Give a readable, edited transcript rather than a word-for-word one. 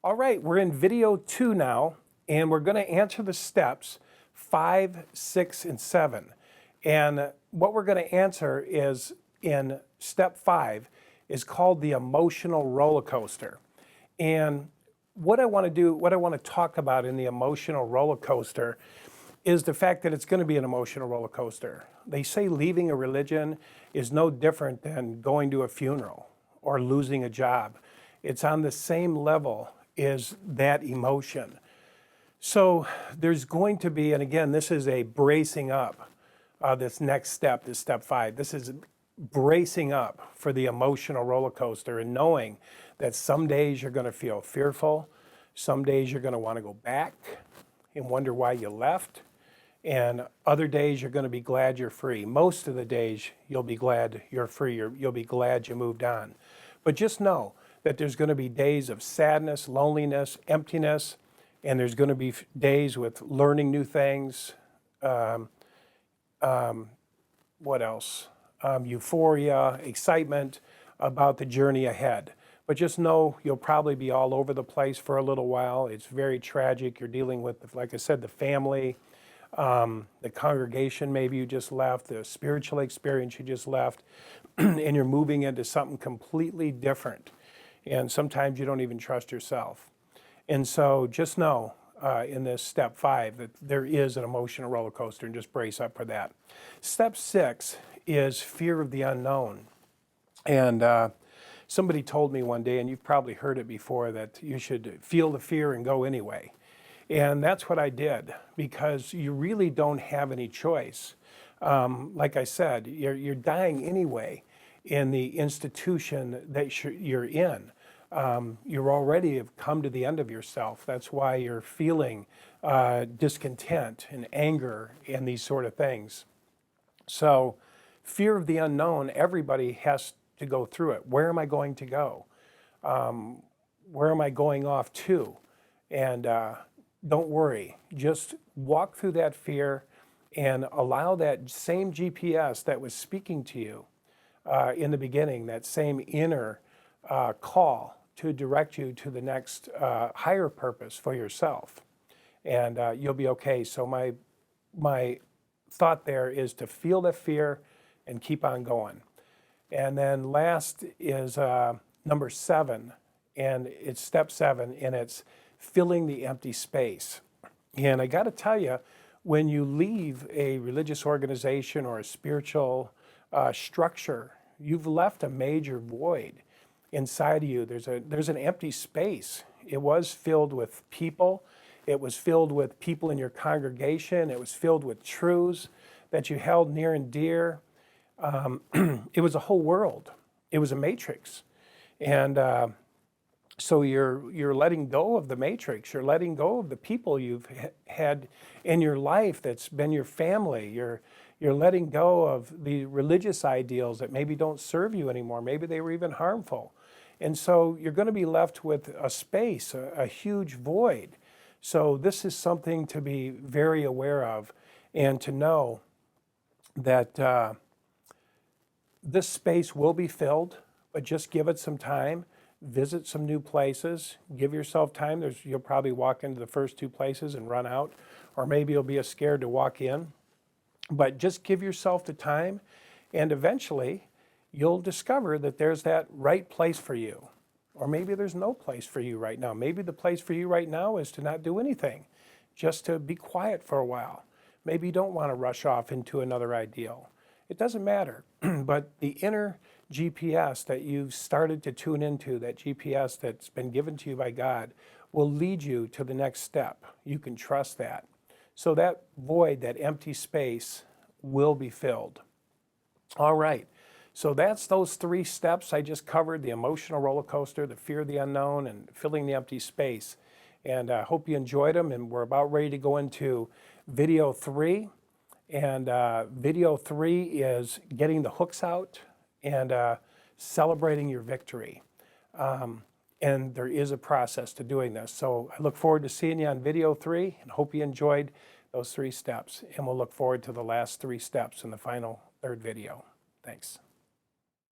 All right, we're in video 2 now, and we're going to answer the steps 5, 6, and 7. And what we're going to answer is in step 5 is called the emotional roller coaster. And what I want to talk about in the emotional roller coaster is the fact that it's going to be an emotional roller coaster. They say leaving a religion is no different than going to a funeral or losing a job. It's on the same level as that emotion. So there's going to be, and again, this is a bracing up, this next step, this step 5. This is bracing up for the emotional roller coaster and knowing that some days you're going to feel fearful, some days you're going to want to go back and wonder why you left, and other days you're going to be glad you're free. Most of the days you'll be glad you're free, or you'll be glad you moved on. But just know that there's going to be days of sadness, loneliness, emptiness, and there's going to be days with learning new things. What else? Euphoria, excitement about the journey ahead. But just know you'll probably be all over the place for a little while. It's very tragic. You're dealing with, like I said, the family, the congregation maybe you just left, the spiritual experience you just left, and you're moving into something completely different. And sometimes you don't even trust yourself. And so just know in this step 5 that there is an emotional roller coaster, and just brace up for that. Step 6 is fear of the unknown. And somebody told me one day, and you've probably heard it before, that you should feel the fear and go anyway. And that's what I did, because you really don't have any choice. Like I said, you're dying anyway in the institution that you're in. You already have come to the end of yourself. That's why you're feeling discontent and anger and these sort of things. So fear of the unknown, everybody has to go through it. Where am I going to go? Where am I going off to? And don't worry, just walk through that fear and allow that same GPS that was speaking to you in the beginning, that same inner call to direct you to the next higher purpose for yourself. And you'll be okay. So my thought there is to feel the fear and keep on going. And then last is number 7, and it's step 7, and it's filling the empty space. And I got to tell you, when you leave a religious organization or a spiritual structure, you've left a major void inside of you. There's an empty space. It was filled with people. It was filled with people in your congregation. It was filled with truths that you held near and dear. It was a whole world. It was a matrix. And so you're letting go of the matrix. You're letting go of the people you've had in your life that's been your family. You're letting go of the religious ideals that maybe don't serve you anymore. Maybe they were even harmful. And so you're going to be left with a space, a huge void. So this is something to be very aware of, and to know that this space will be filled, but just give it some time. Visit some new places. Give yourself time. You'll probably walk into the first 2 places and run out, or maybe you'll be scared to walk in. But just give yourself the time, and eventually you'll discover that there's that right place for you. Or maybe there's no place for you right now. Maybe the place for you right now is to not do anything, just to be quiet for a while. Maybe you don't want to rush off into another ideal. It doesn't matter. But the inner GPS that you've started to tune into, that GPS that's been given to you by God, will lead you to the next step. You can trust that. So that void, that empty space, will be filled. All right. So that's those 3 steps I just covered: the emotional roller coaster, the fear of the unknown, and filling the empty space. And I hope you enjoyed them. And we're about ready to go into video 3. And video 3 is getting the hooks out and celebrating your victory. And there is a process to doing this. So I look forward to seeing you on video 3, and hope you enjoyed those 3 steps. And we'll look forward to the last 3 steps in the final 3rd video. Thanks.